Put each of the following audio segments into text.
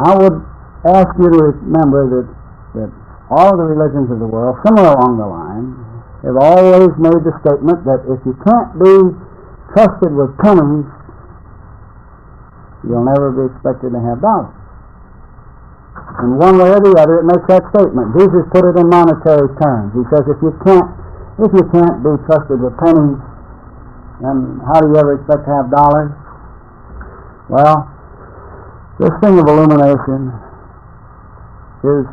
I would ask you to remember that all the religions of the world, somewhere along the line, have always made the statement that if you can't be trusted with pennies, you'll never be expected to have dollars. In one way or the other, it makes that statement. Jesus put it in monetary terms. He says, if you can't be trusted with pennies, then how do you ever expect to have dollars? Well, this thing of illumination is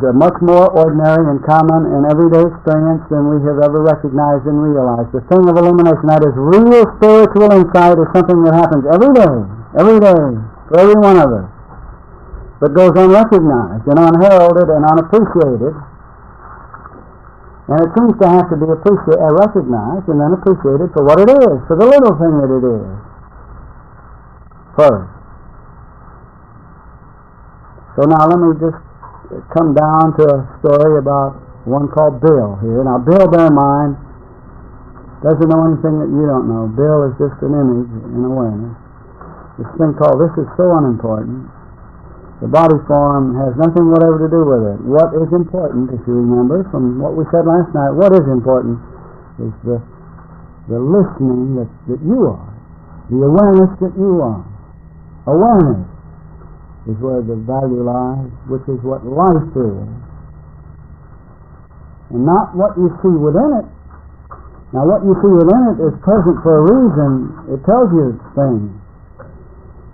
a much more ordinary and common and everyday experience than we have ever recognized and realized. The thing of illumination, that is real spiritual insight, is something that happens every day, for every one of us, but goes unrecognized and unheralded and unappreciated. And it seems to have to be recognized and then appreciated for what it is, for the little thing that it is, first. So now let me just come down to a story about one called Bill here. Now Bill, bear in mind, doesn't know anything that you don't know. Bill is just an image in awareness. This thing called, this is so unimportant. The body form has nothing whatever to do with it. What is important, if you remember from what we said last night, what is important is the listening that you are, the awareness that you are. Awareness is where the value lies, which is what life is, and not what you see within it. Now what you see within it is present for a reason. It tells you things.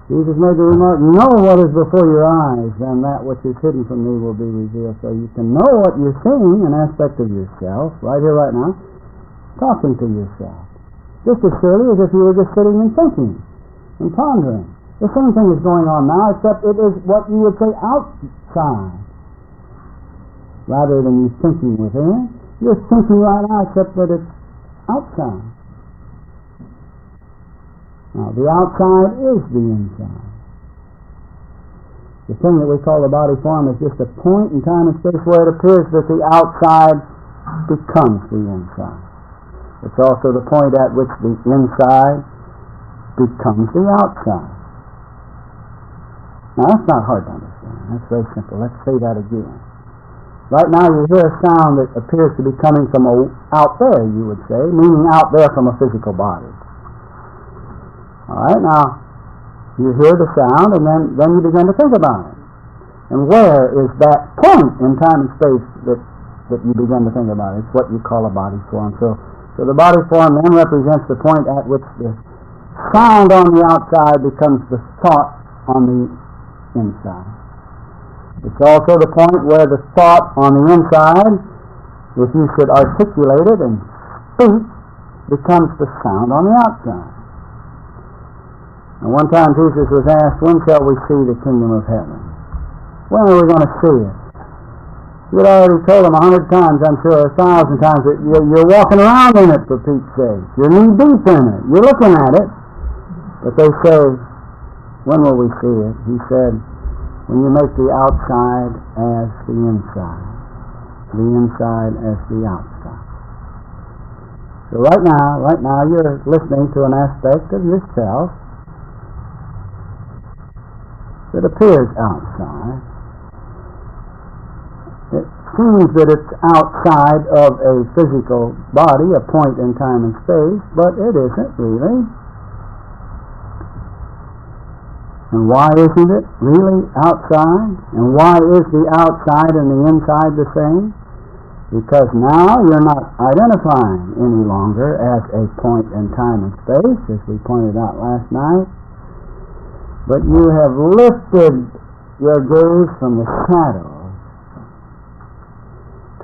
Jesus made the remark, know what is before your eyes, and that which is hidden from thee will be revealed. So you can know what you're seeing, an aspect of yourself, right here, right now, talking to yourself. Just as surely as if you were just sitting and thinking and pondering. The same thing is going on now, except it is what you would say outside, rather than you thinking within. You're thinking right now, except that it's outside. Now, the outside is the inside. The thing that we call the body form is just a point in time and space where it appears that the outside becomes the inside. It's also the point at which the inside becomes the outside. Now, that's not hard to understand. That's very simple. Let's say that again. Right now, you hear a sound that appears to be coming from out there, you would say, meaning out there from a physical body. All right, now, you hear the sound, and then you begin to think about it. And where is that point in time and space that you begin to think about it? It's what you call a body form. So the body form then represents the point at which the sound on the outside becomes the thought on the inside. It's also the point where the thought on the inside, if you should articulate it and speak, becomes the sound on the outside. And one time Jesus was asked, when shall we see the kingdom of heaven? When are we going to see it? You'd already told them 100 times, I'm sure, 1,000 times, that you're walking around in it, for Pete's sake. You're knee-deep in it. You're looking at it. But they say, when will we see it? He said, when you make the outside as the inside as the outside. So right now you're listening to an aspect of yourself that appears outside. It seems that it's outside of a physical body, a point in time and space, but it isn't really. And why isn't it really outside? And why is the outside and the inside the same? Because now you're not identifying any longer as a point in time and space, as we pointed out last night, but you have lifted your gaze from the shadows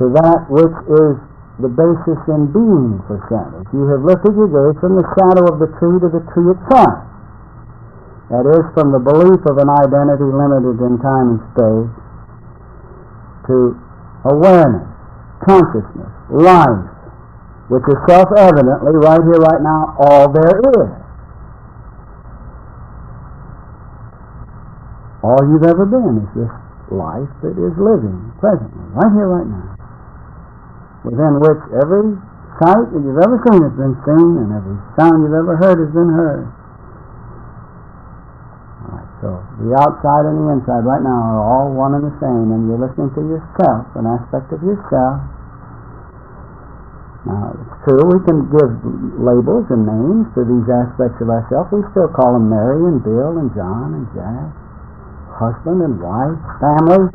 to that which is the basis in being for shadows. You have lifted your gaze from the shadow of the tree to the tree itself. That is, from the belief of an identity limited in time and space to awareness, consciousness, life, which is self-evidently, right here, right now, all there is. All you've ever been is this life that is living presently, right here, right now, within which every sight that you've ever seen has been seen, and every sound you've ever heard has been heard. All right. So the outside and the inside right now are all one and the same, and you're listening to yourself, an aspect of yourself. Now, it's true, we can give labels and names to these aspects of ourselves. We still call them Mary and Bill and John and Jack, husband and wife, family,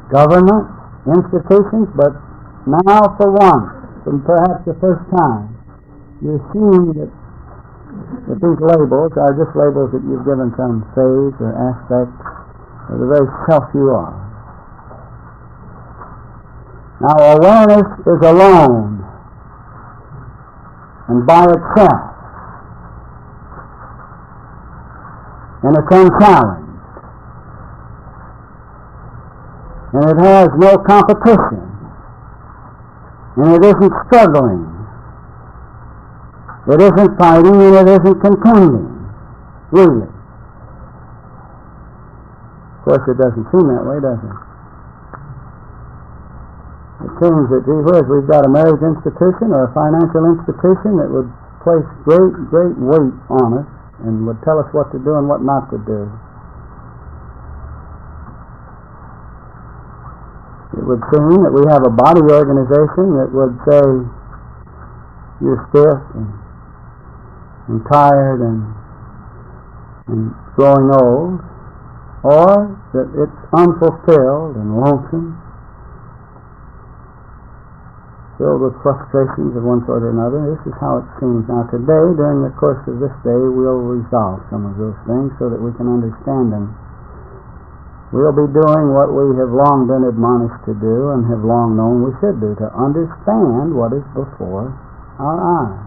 government, institutions, but now for once, from perhaps the first time, you're seeing that these labels are just labels that you've given some phase or aspect of the very self you are. Now, awareness is alone and by itself, and it's unchallenged, and it has no competition, and it isn't struggling, it isn't fighting, and it isn't contending, really. Of course, it doesn't seem that way, does it? It seems that, gee whiz, we've got a marriage institution or a financial institution that would place great weight on us and would tell us what to do and what not to do. It would seem that we have a body organization that would say, you're stiff and tired and growing old, or that it's unfulfilled and lonesome, filled with frustrations of one sort or another. This is how it seems. Now today, during the course of this day, we'll resolve some of those things so that we can understand them. We'll be doing what we have long been admonished to do and have long known we should do, to understand what is before our eyes.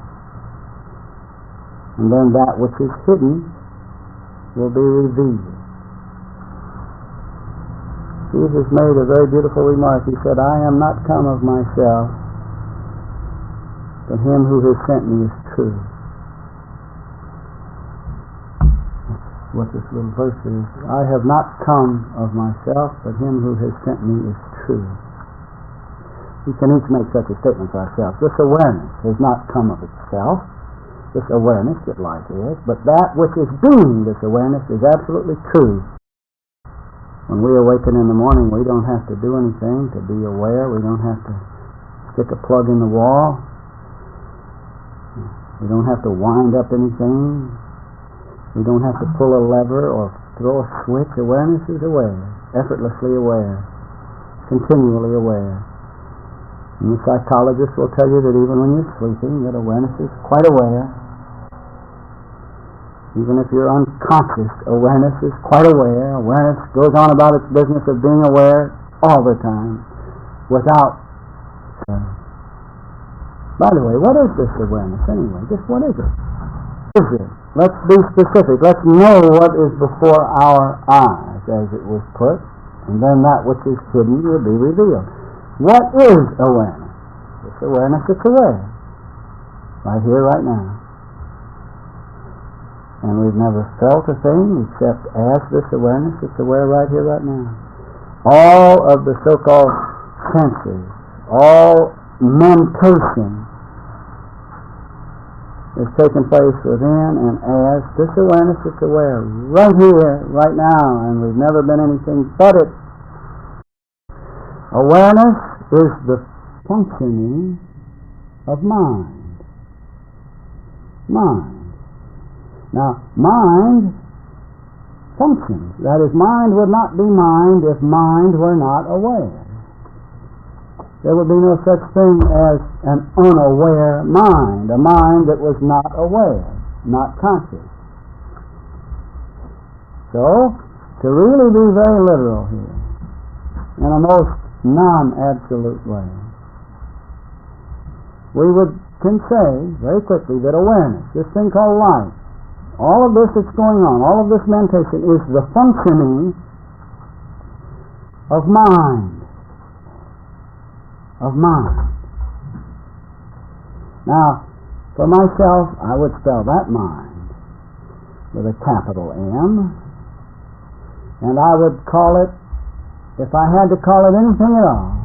And then that which is hidden will be revealed. Jesus made a very beautiful remark. He said, I am not come of myself, but him who has sent me is true. That's what this little verse is. I have not come of myself, but him who has sent me is true. We can each make such a statement for ourselves. This awareness has not come of itself, this awareness that life is, but that which is being this awareness is absolutely true. When we awaken in the morning, we don't have to do anything to be aware. We don't have to stick a plug in the wall. We don't have to wind up anything. We don't have to pull a lever or throw a switch. Awareness is aware, effortlessly aware, continually aware. And the psychologist will tell you that even when you're sleeping, that awareness is quite aware. Even if you're unconscious, awareness is quite aware. Awareness goes on about its business of being aware all the time, without. By the way, what is this awareness anyway? Just what is it? What is it? Let's be specific. Let's know what is before our eyes, as it was put, and then that which is hidden will be revealed. What is awareness? This awareness that's aware, right here, right now. And we've never felt a thing except as this awareness that's aware right here, right now. All of the so-called senses, all mentation is taking place within and as this awareness that's aware right here, right now, and we've never been anything but it. Awareness is the functioning of mind. Mind. Now, mind functions. That is, mind would not be mind if mind were not aware. There would be no such thing as an unaware mind, a mind that was not aware, not conscious. So, to really be very literal here, in a most non-absolute way, we can say very quickly that awareness, this thing called life, all of this that's going on, all of this mentation is the functioning of mind. Of mind. Now, for myself, I would spell that mind with a capital M, and I would call it, if I had to call it anything at all,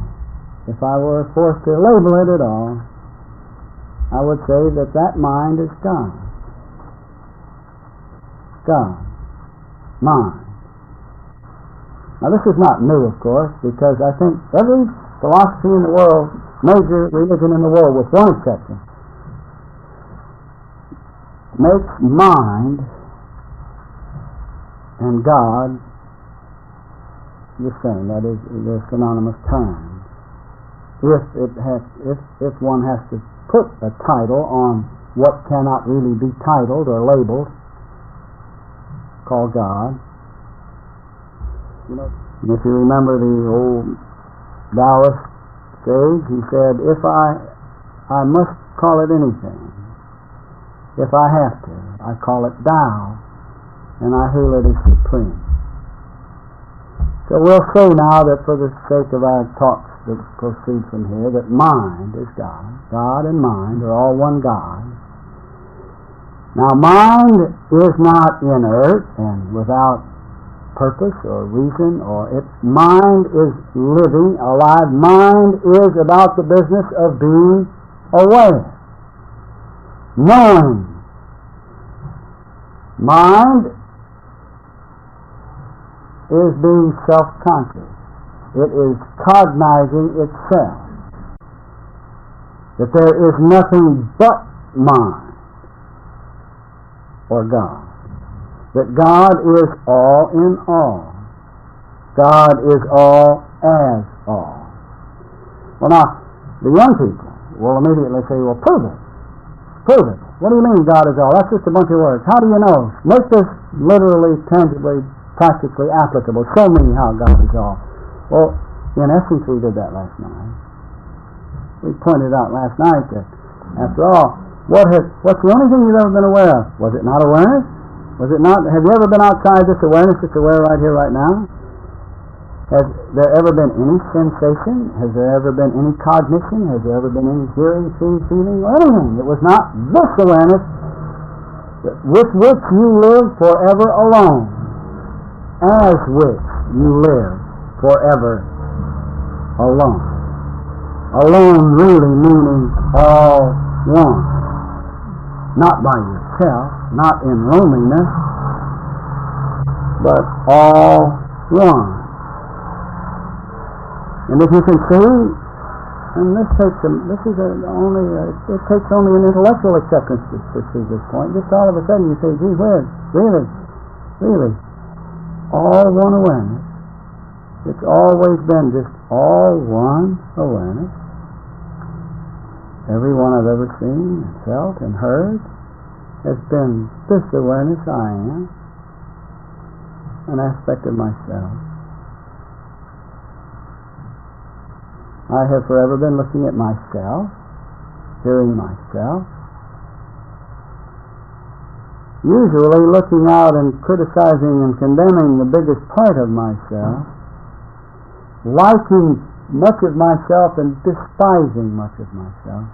if I were forced to label it at all, I would say that that mind is God. God. Mind. Now this is not new, of course, because I think every philosophy in the world, major religion in the world, with one exception, makes mind and God the same. That is, they're synonymous terms. If one has to put a title on what cannot really be titled or labeled, called God. If you remember the old Taoist sage, he said, if I must call it anything, if I have to, I call it Tao, and I hail it as supreme. So we'll say now that for the sake of our talks that proceed from here, that mind is God. God and mind are all one God. Now mind is not inert and without purpose or reason, mind is living, alive. Mind is about the business of being aware, knowing. Mind is being self-conscious. It is cognizing itself, that there is nothing but mind or God, that God is all in all. God is all as all. Well, now, the young people will immediately say, well, prove it. Prove it. What do you mean God is all? That's just a bunch of words. How do you know? Make this literally, tangibly, practically applicable. Show me how God is all. Well, in essence, we did that last night. We pointed out last night that, after all, what's the only thing you've ever been aware of? Was it not awareness? Was it not? Have you ever been outside this awareness that's aware right here, right now? Has there ever been any sensation? Has there ever been any cognition? Has there ever been any hearing, seeing, feeling, or anything? It was not this awareness with which you live forever alone, as which you live forever alone. Alone really meaning all one. Not by yourself, not in loneliness, but all one. And if you can see, and it takes only an intellectual acceptance to see this point. Just all of a sudden you say, gee whiz, really, all one awareness. It's always been just all one awareness. Everyone I've ever seen and felt and heard has been this awareness I am, an aspect of myself. I have forever been looking at myself, hearing myself, usually looking out and criticizing and condemning the biggest part of myself, liking much of myself and despising much of myself,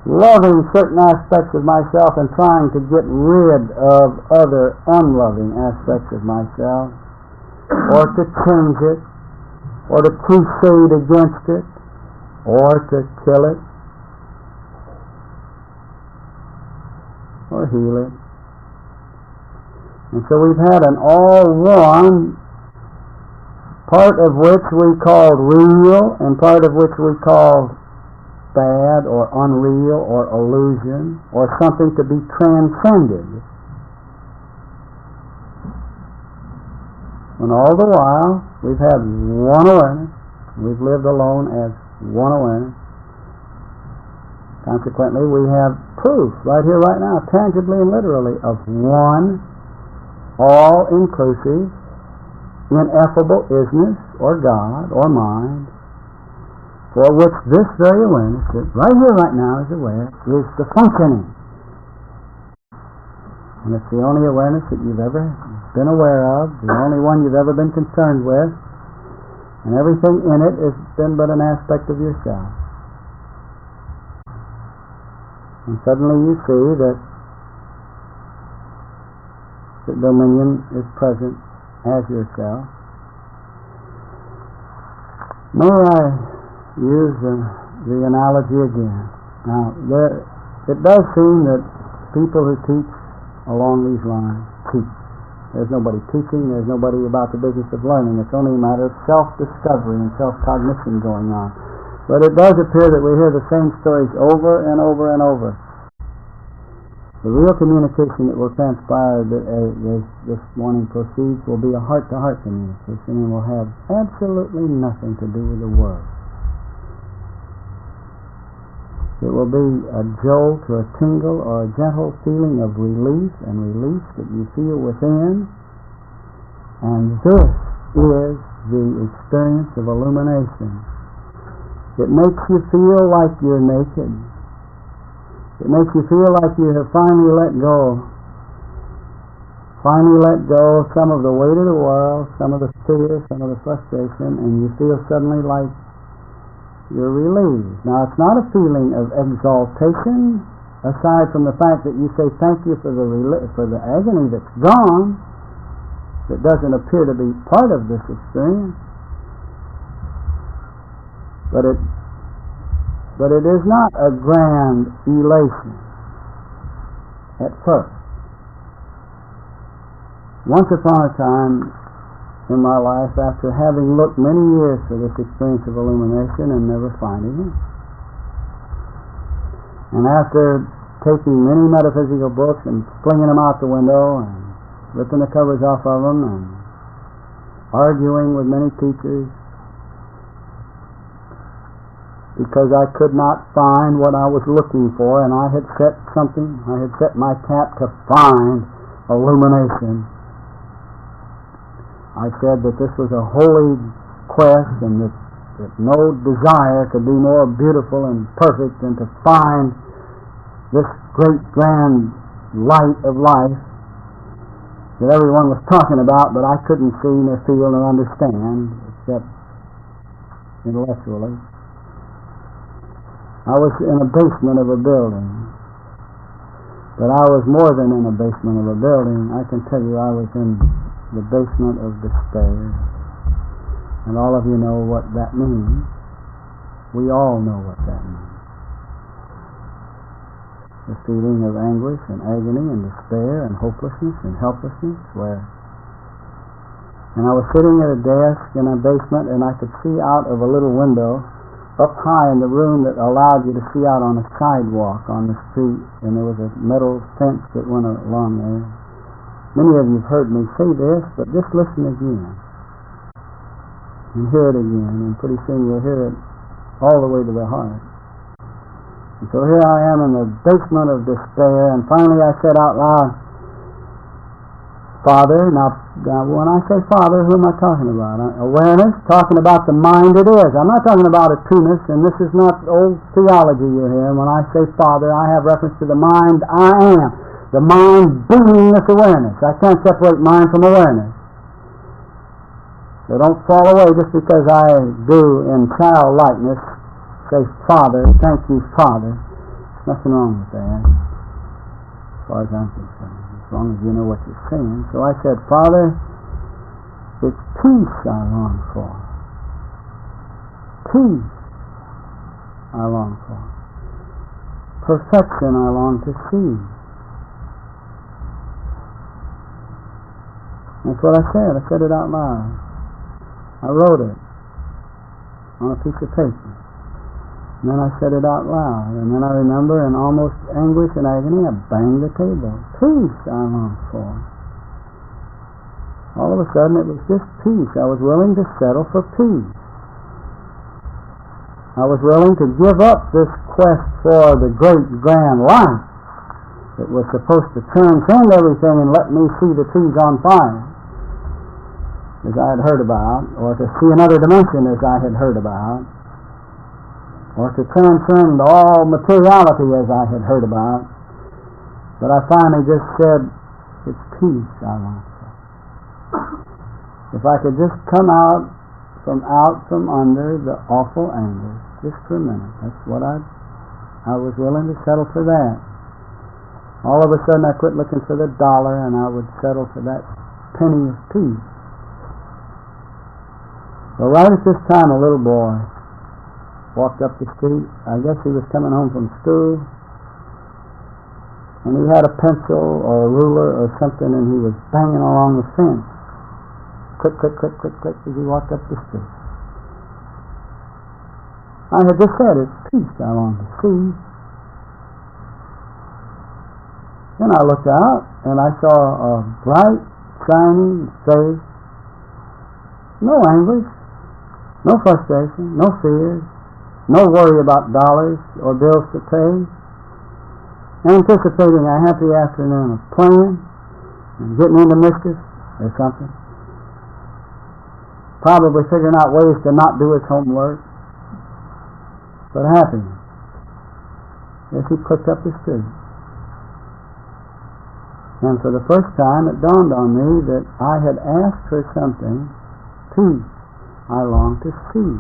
loving certain aspects of myself and trying to get rid of other unloving aspects of myself, or to change it, or to crusade against it, or to kill it, or heal it. And so we've had an all-one, part of which we called real, and part of which we called bad, or unreal, or illusion, or something to be transcended. And all the while, we've had one awareness. We've lived alone as one awareness. Consequently, we have proof right here, right now, tangibly and literally, of one all-inclusive, ineffable isness, or God, or mind, for which this very awareness, that right here, right now, is aware, is the functioning. And it's the only awareness that you've ever been aware of, the only one you've ever been concerned with, and everything in it has been but an aspect of yourself. And suddenly you see that dominion is present as yourself. May I use the analogy again? Now, it does seem that people who teach along these lines teach There's nobody teaching. There's nobody about the business of learning. It's only a matter of self-discovery and self-cognition going on. But it does appear that we hear the same stories over and over and over. The real communication that will transpire as this morning proceeds will be a heart-to-heart communication and will have absolutely nothing to do with the world. It will be a jolt or a tingle or a gentle feeling of relief and release that you feel within. And this is the experience of illumination. It makes you feel like you're naked. It makes you feel like you have finally let go of some of the weight of the world, some of the fear, some of the frustration, and you feel suddenly like you're relieved. Now, it's not a feeling of exaltation, aside from the fact that you say thank you for the agony that's gone, that doesn't appear to be part of this experience. But it is not a grand elation at first. Once upon a time in my life, after having looked many years for this experience of illumination and never finding it, and after taking many metaphysical books and flinging them out the window and ripping the covers off of them and arguing with many teachers, because I could not find what I was looking for, and I had set my cap to find illumination. I said that this was a holy quest, and that no desire could be more beautiful and perfect than to find this great grand light of life that everyone was talking about, but I couldn't see nor feel nor understand, except intellectually. I was in a basement of a building, but I was more than in a basement of a building. I can tell you I was in the basement of despair, and all of you know what that means. We all know what that means. The feeling of anguish and agony and despair and hopelessness and helplessness, and I was sitting at a desk in a basement, and I could see out of a little window up high in the room that allowed you to see out on a sidewalk on the street, and there was a metal fence that went along there. Many of you have heard me say this, but just listen again and hear it again, and pretty soon you'll hear it all the way to the heart. And so here I am in the basement of despair, and finally I said out loud, Father. Now when I say Father, who am I talking about? Awareness, talking about the mind it is. I'm not talking about a two-ness, and this is not old theology you're hearing. When I say Father, I have reference to the mind I am. The mind being this awareness. I can't separate mind from awareness. So don't fall away just because I do in childlikeness say Father, thank you Father. There's nothing wrong with that, as far as I'm concerned. As long as you know what you're saying. So I said, Father, it's peace I long for. Peace I long for. Perfection I long to see. That's what I said. I said it out loud. I wrote it on a piece of paper. And then I said it out loud, and then I remember in almost anguish and agony, I banged the table. Peace I long for. All of a sudden it was just peace. I was willing to settle for peace. I was willing to give up this quest for the great grand light that was supposed to transcend everything and let me see the trees on fire, as I had heard about, or to see another dimension as I had heard about, or to transcend all materiality as I had heard about. But I finally just said, it's peace I want. If I could just come out from under the awful anger, just for a minute, that's what I was willing to settle for that. All of a sudden I quit looking for the dollar, and I would settle for that penny of peace. Well, right at this time, a little boy walked up the street. I guess he was coming home from school. and he had a pencil or a ruler or something, and he was banging along the fence. Click, click, click, click, click, as he walked up the street. I had just said, it's peace I long to see. Then I looked out, and I saw a bright, shining face. No anguish, no frustration, no fears, no worry about dollars or bills to pay. Anticipating a happy afternoon of playing and getting into mischief or something. Probably figuring out ways to not do his homework. But happy as he clicked up the street. And for the first time it dawned on me that I had asked for something, peace I longed to see.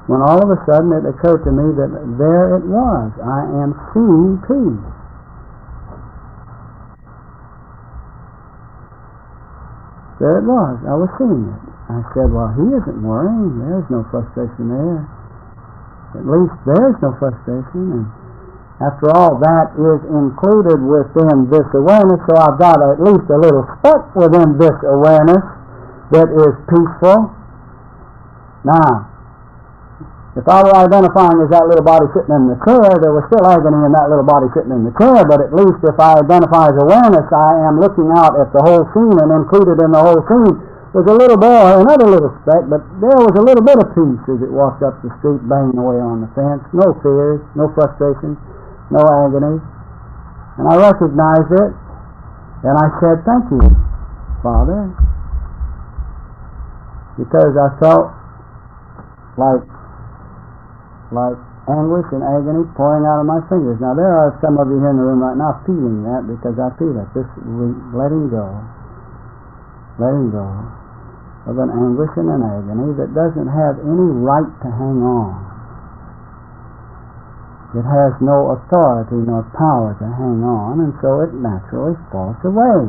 When all of a sudden it occurred to me that there it was. I am seeing peace. There it was. I was seeing it. I said, well, he isn't worrying. There's no frustration there. At least there's no frustration. And after all, that is included within this awareness, so I've got at least a little speck within this awareness that is peaceful. Now, if I were identifying as that little body sitting in the chair, there was still agony in that little body sitting in the chair, but at least if I identify as awareness, I am looking out at the whole scene, and included in the whole scene was a little boy, another little speck, but there was a little bit of peace as it walked up the street, banging away on the fence. No fears, no frustration, no agony. And I recognized it, and I said, thank you, Father, because I felt like anguish and agony pouring out of my fingers. Now there are some of you here in the room right now feeling that, because I feel it. This letting go of an anguish and an agony that doesn't have any right to hang on. It has no authority nor power to hang on, and so it naturally falls away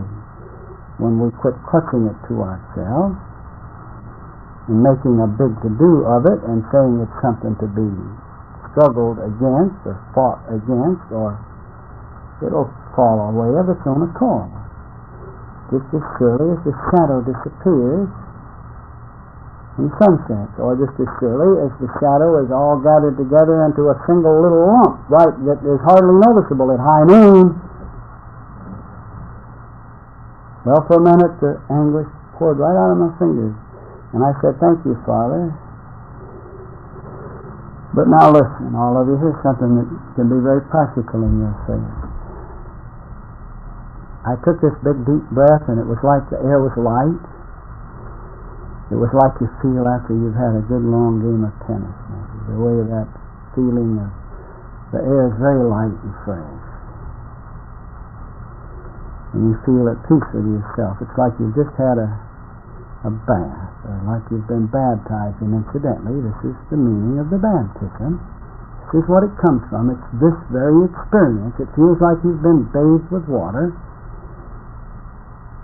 when we quit clutching it to ourselves and making a big to-do of it and saying it's something to be struggled against or fought against, or it'll fall away of its own accord. Just as surely as the shadow disappears in sunset, or just as surely as the shadow is all gathered together into a single little lump, right, that is hardly noticeable at high noon. Well, for a minute the anguish poured right out of my fingers. And I said, thank you, Father. But now listen, all of you, here's something that can be very practical in your faith. I took this big deep breath, and it was like the air was light. It was like you feel after you've had a good long game of tennis. The way that feeling of the air is very light and fresh. And you feel at peace with yourself. It's like you've just had a bath, or like you've been baptized, and incidentally, this is the meaning of the baptism. This is what it comes from. It's this very experience. It feels like you've been bathed with water.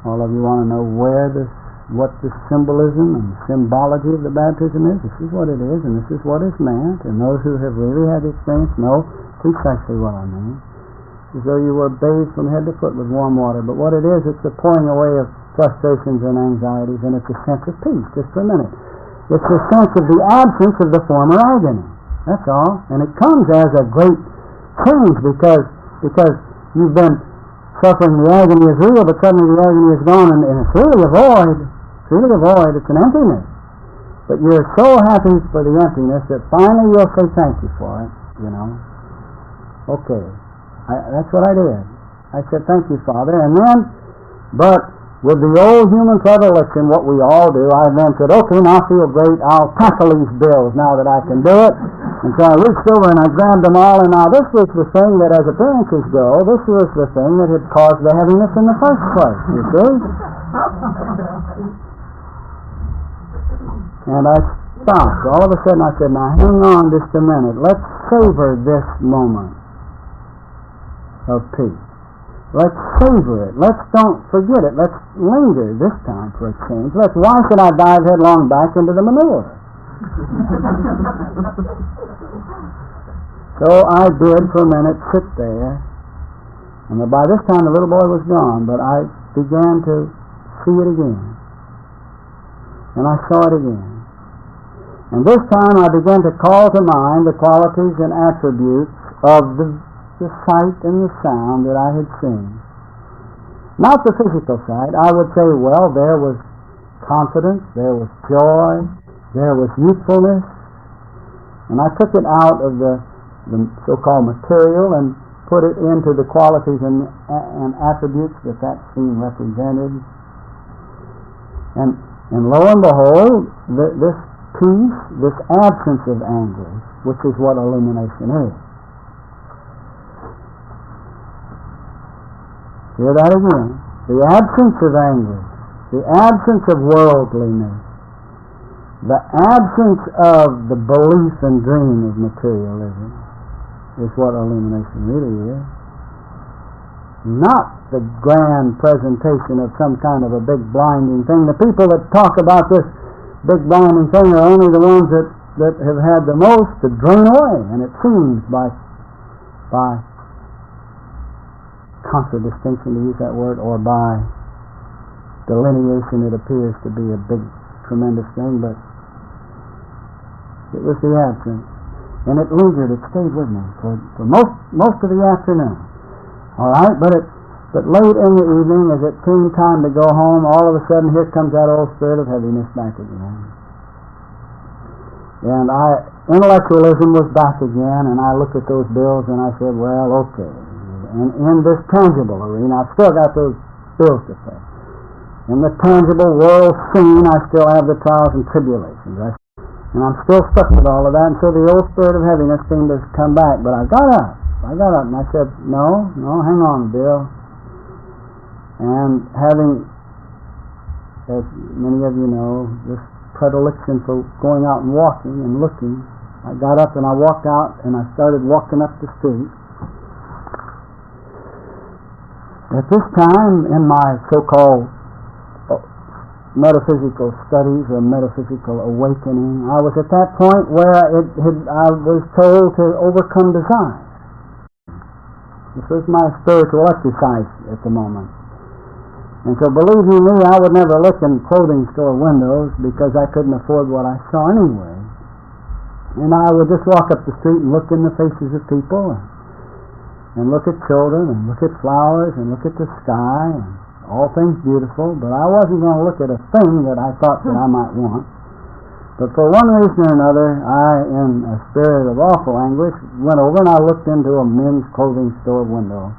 All of you want to know what the symbolism and symbology of the baptism is? This is what it is, and this is what is meant, and those who have really had the experience know precisely what I mean. As though you were bathed from head to foot with warm water, but what it is, it's the pouring away of frustrations and anxieties, and it's a sense of peace, just for a minute. It's a sense of the absence of the former agony. That's all. And it comes as a great change because you've been suffering, the agony is real, but suddenly the agony is gone, and it's really a void. It's really a void. It's an emptiness. But you're so happy for the emptiness that finally you'll say thank you for it, you know. Okay. That's what I did. I said, thank you, Father. And then, but with the old human predilection, what we all do, I then said, okay, now I feel great. I'll tackle these bills now that I can do it. And so I reached over and I grabbed them all, and now this was the thing that, as appearances go, this was the thing that had caused the heaviness in the first place, you see? And I stopped. All of a sudden I said, now hang on just a minute. Let's savor this moment of peace. Let's savor it. Let's don't forget it. Let's linger this time for a change. Why should I dive headlong back into the manure? So I did for a minute sit there And by this time the little boy was gone, but I began to see it again. And I saw it again. And this time I began to call to mind the qualities and attributes of the sight and the sound that I had seen. Not the physical sight. I would say, well, there was confidence, there was joy, there was youthfulness. And I took it out of the so-called material and put it into the qualities and attributes that scene represented. And lo and behold, this peace, this absence of anguish, which is what illumination is. Hear that again. The absence of anguish, the absence of worldliness, the absence of the belief and dream of materialism is what illumination really is. Not the grand presentation of some kind of a big blinding thing. The people that talk about this big blinding thing are only the ones that have had the most to drain away, and it seems by contradistinction, to use that word, or by delineation, it appears to be a big, tremendous thing, but it was the absence. And it lingered, it stayed with me for most of the afternoon. All right, but late in the evening, as it came time to go home, all of a sudden here comes that old spirit of heaviness back again. And intellectualism was back again, and I looked at those bills and I said, well, okay. And in this tangible arena, I've still got those bills to pay. In the tangible world scene, I still have the trials and tribulations. And I'm still stuck with all of that, and so the old spirit of heaviness seemed to come back. But I got up and I said, no, hang on, Bill. And having, as many of you know, this predilection for going out and walking and looking, I got up and I walked out and I started walking up the street. At this time, in my so-called metaphysical studies or metaphysical awakening, I was at that point where I was told to overcome desire. This was my spiritual exercise at the moment. And so believe you me, I would never look in clothing store windows because I couldn't afford what I saw anyway. And I would just walk up the street and look in the faces of people and look at children and look at flowers and look at the sky and all things beautiful, but I wasn't going to look at a thing that I thought that I might want. But for one reason or another, I, in a spirit of awful anguish, went over and I looked into a men's clothing store window.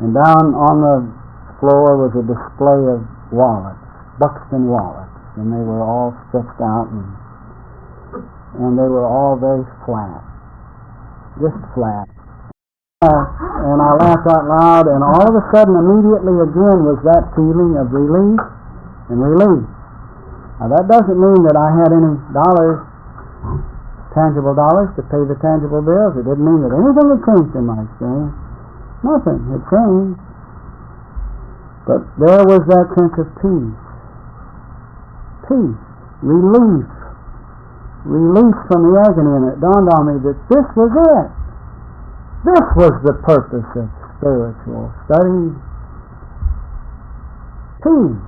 And down on the floor was a display of wallets, buckskin wallets, and they were all stretched out and they were all very flat, just flat. And I laughed out loud, and all of a sudden, immediately again, was that feeling of relief and relief. Now that doesn't mean that I had any dollars, tangible dollars, to pay the tangible bills. It didn't mean that anything had changed in my experience. Nothing had changed. But there was that sense of peace. Peace. Relief. Relief from the agony, and it dawned on me that this was it. This was the purpose of spiritual study. Peace.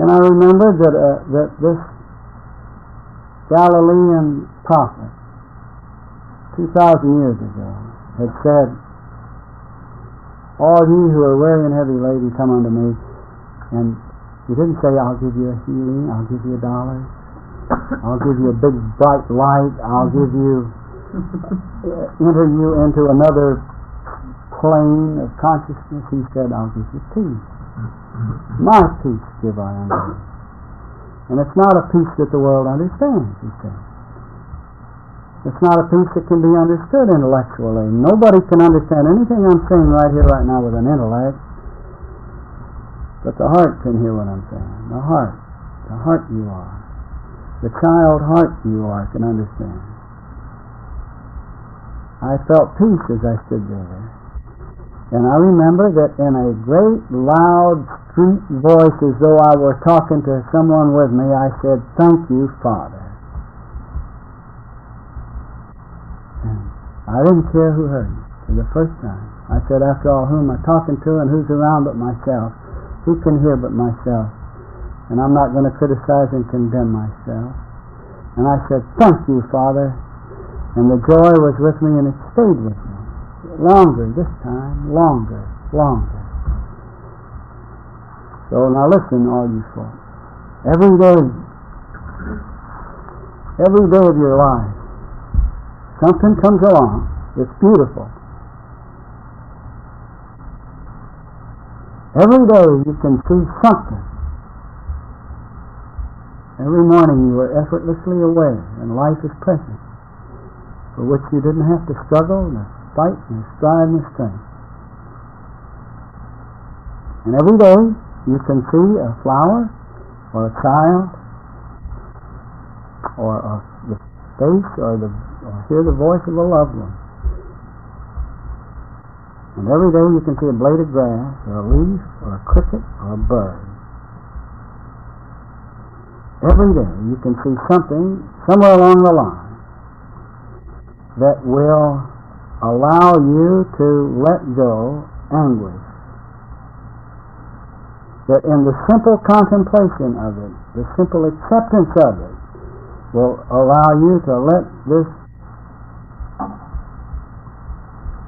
And I remembered that this Galilean prophet, 2,000 years ago, had said, all ye who are weary and heavy laden, come unto me. And he didn't say, I'll give you a healing, I'll give you $1, I'll give you a big bright light, I'll give you enter you into another plane of consciousness. He said, I'll give you peace. My peace give I unto you. And it's not a peace that the world understands, he said. It's not a peace that can be understood intellectually. Nobody can understand anything I'm saying right here, right now with an intellect. But the heart can hear what I'm saying. The heart you are. The child heart you are can understand. I felt peace as I stood there. And I remember that in a great, loud, street voice, as though I were talking to someone with me, I said, thank you, Father. And I didn't care who heard me. for the first time. I said, after all, who am I talking to and who's around but myself? Who can hear but myself? And I'm not going to criticize and condemn myself. And I said, thank you, Father. And the joy was with me, and it stayed with me. Longer this time, longer. So now listen, all you folks. Every day of your life, something comes along. It's beautiful. Every day you can see something. Every morning you are effortlessly aware, and life is present, for which you didn't have to struggle, nor fight, nor strive, nor strain. And every day you can see a flower, or a child, or the face, or hear the voice of a loved one. And every day you can see a blade of grass, or a leaf, or a cricket, or a bird. Every day you can see something somewhere along the line that will allow you to let go anguish. That in the simple contemplation of it, the simple acceptance of it, will allow you to let this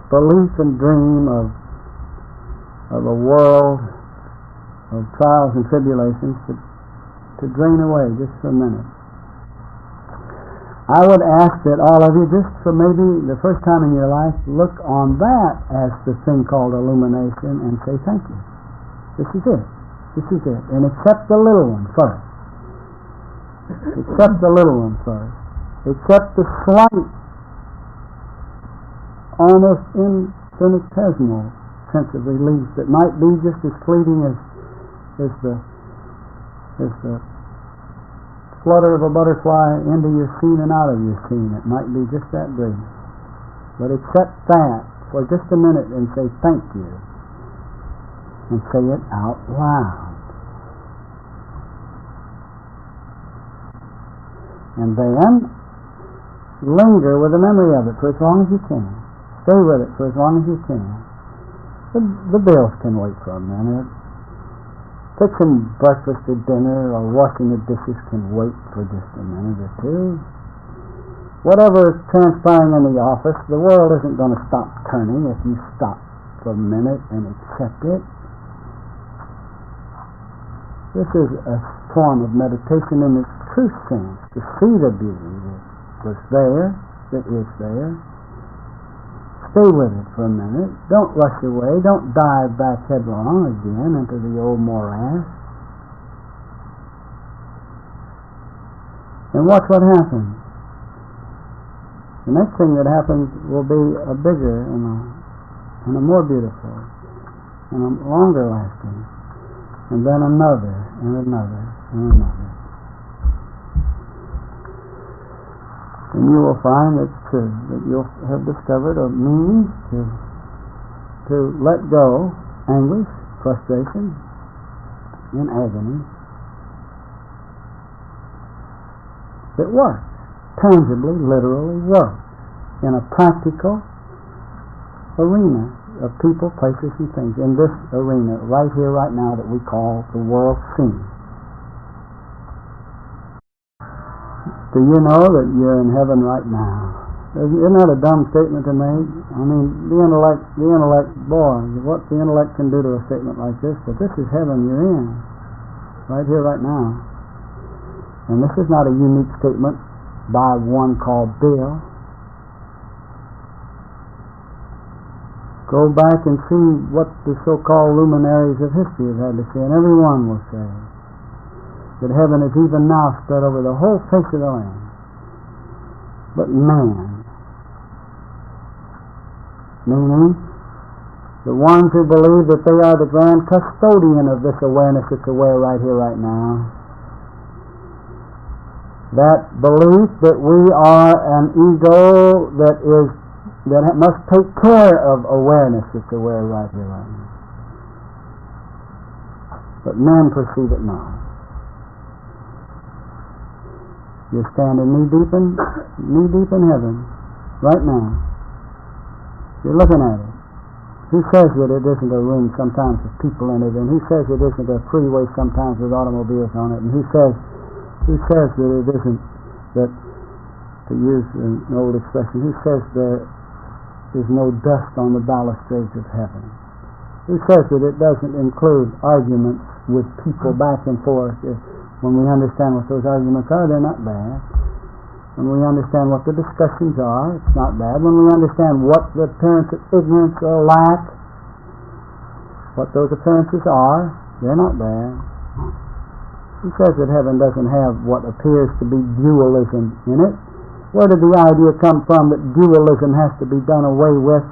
belief and dream of a world of trials and tribulations to drain away just for a minute. I would ask that all of you, just for maybe the first time in your life, look on that as the thing called illumination and say thank you. This is it. This is it. And accept the little one first. Accept the little one first. Accept the slight, almost infinitesimal sense of relief that might be just as fleeting as the flutter of a butterfly into your scene and out of your scene. It might be just that brief. But accept that for just a minute and say thank you. And say it out loud. And then linger with the memory of it for as long as you can. Stay with it for as long as you can. The bills can wait for a minute. Fixing breakfast or dinner or washing the dishes can wait for just a minute or two. Whatever is transpiring in the office, the world isn't going to stop turning if you stop for a minute and accept it. This is a form of meditation in its true sense, to see the beauty that was there, that is there. Stay with it for a minute. Don't rush away. Don't dive back headlong again into the old morass. And watch what happens. The next thing that happens will be a bigger and a more beautiful and a longer lasting. And then another and another and another. And you will find that you'll have discovered a means to let go anguish, frustration, and agony. It works. Tangibly, literally works. In a practical arena of people, places, and things. In this arena, right here, right now, that we call the world scene. Do you know that you're in heaven right now? Isn't that a dumb statement to make? I mean, the intellect, boy, what the intellect can do to a statement like this, but this is heaven you're in. Right here, right now. And this is not a unique statement by one called Bill. Go back and see what the so-called luminaries of history have had to say, and everyone will say that heaven is even now spread over the whole face of the land. But man, meaning the ones who believe that they are the grand custodian of this awareness that's aware right here, right now, that belief that we are an ego that must take care of awareness that's aware right here, right now. But men perceive it not. You're standing knee deep in heaven right now. You're looking at it. Who says that it isn't a room sometimes with people in it? And who says it isn't a freeway sometimes with automobiles on it? And who says that it isn't, that, to use an old expression, who says there is no dust on the balustrades of heaven? Who says that it doesn't include arguments with people back and forth? When we understand what those arguments are, they're not bad. When we understand what the discussions are, it's not bad. When we understand what the appearance of ignorance or lack, what those appearances are, they're not bad. He says that heaven doesn't have what appears to be dualism in it. Where did the idea come from that dualism has to be done away with?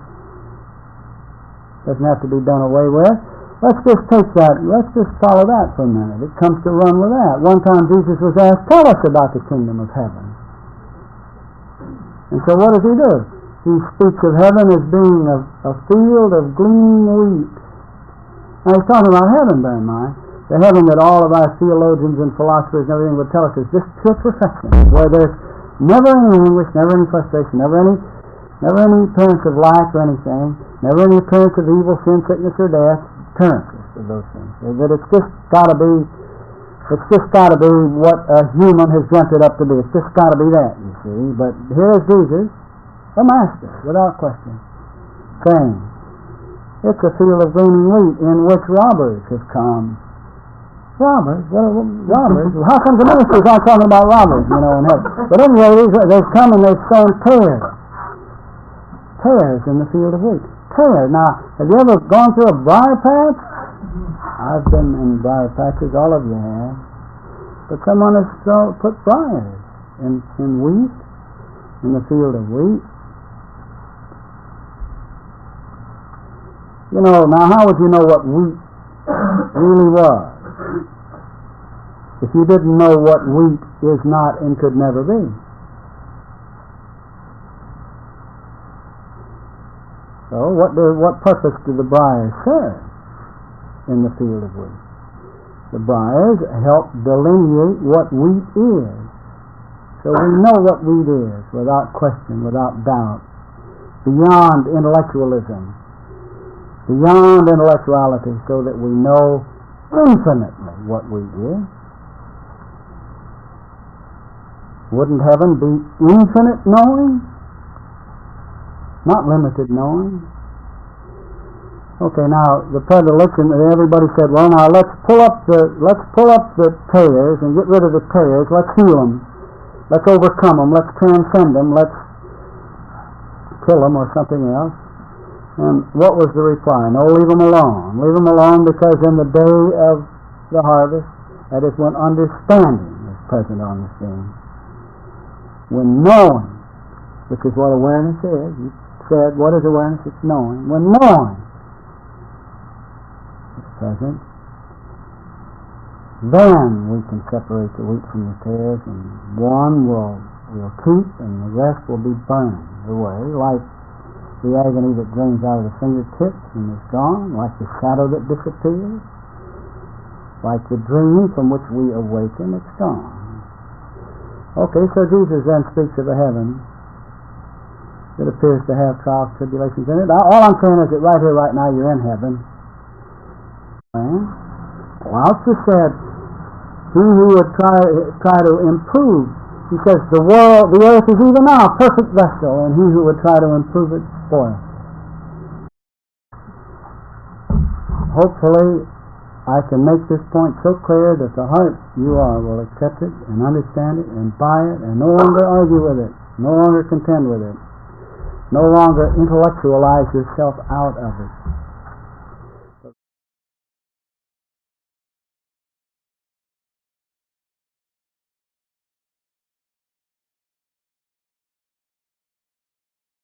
Doesn't have to be done away with. Let's just take that, let's just follow that for a minute. It comes to run with that. One time Jesus was asked, tell us about the kingdom of heaven. And so what does he do? He speaks of heaven as being a field of gleaming wheat. Now he's talking about heaven, bear in mind. The heaven that all of our theologians and philosophers and everything would tell us is just pure perfection, where there's never any anguish, never any frustration, never any appearance of lack or anything, never any appearance of evil, sin, sickness, or death, appearances of those things. That it's just got to be what a human has dreamt it up to be. It's just got to be that, you see. But here's Jesus, the Master, without question, saying, it's a field of gleaming wheat in which robbers have come. Robbers? What are robbers? How come the ministers aren't talking about robbers, in heaven? But anyway, they've come and they've sown tares. Tares in the field of wheat. Tares. Now, have you ever gone through a briar patch? I've been in briar patches, all of you have. But someone has put briars in wheat, in the field of wheat. Now how would you know what wheat really was if you didn't know what wheat is not and could never be? So what purpose do the briars serve in the field of wheat? The briars help delineate what wheat is. So we know what wheat is without question, without doubt, beyond intellectualism, beyond intellectuality, so that we know infinitely what wheat is. Wouldn't heaven be infinite knowing? Not limited knowing. Okay, now the predilection, everybody said, well, now let's pull up the tares and get rid of the tares. Let's heal them. Let's overcome them. Let's transcend them. Let's kill them or something else. And what was the reply? No, leave them alone. Leave them alone, because in the day of the harvest, that is when understanding is present on the scene. When knowing, which is what awareness is. You said, what is awareness? It's knowing. When knowing present, then we can separate the wheat from the tares, and one will keep and the rest will be burned away, like the agony that drains out of the fingertips and is gone, like the shadow that disappears, like the dream from which we awaken, it's gone. Okay, so Jesus then speaks of a heaven that appears to have trials, tribulations in it. All I'm saying is that right here, right now, you're in heaven. Lao-Tzu said, he who would try to improve, he says, the earth is even now a perfect vessel, and he who would try to improve it spoils. Hopefully, I can make this point so clear that the heart you are will accept it and understand it and buy it and no longer argue with it, no longer contend with it, no longer intellectualize yourself out of it.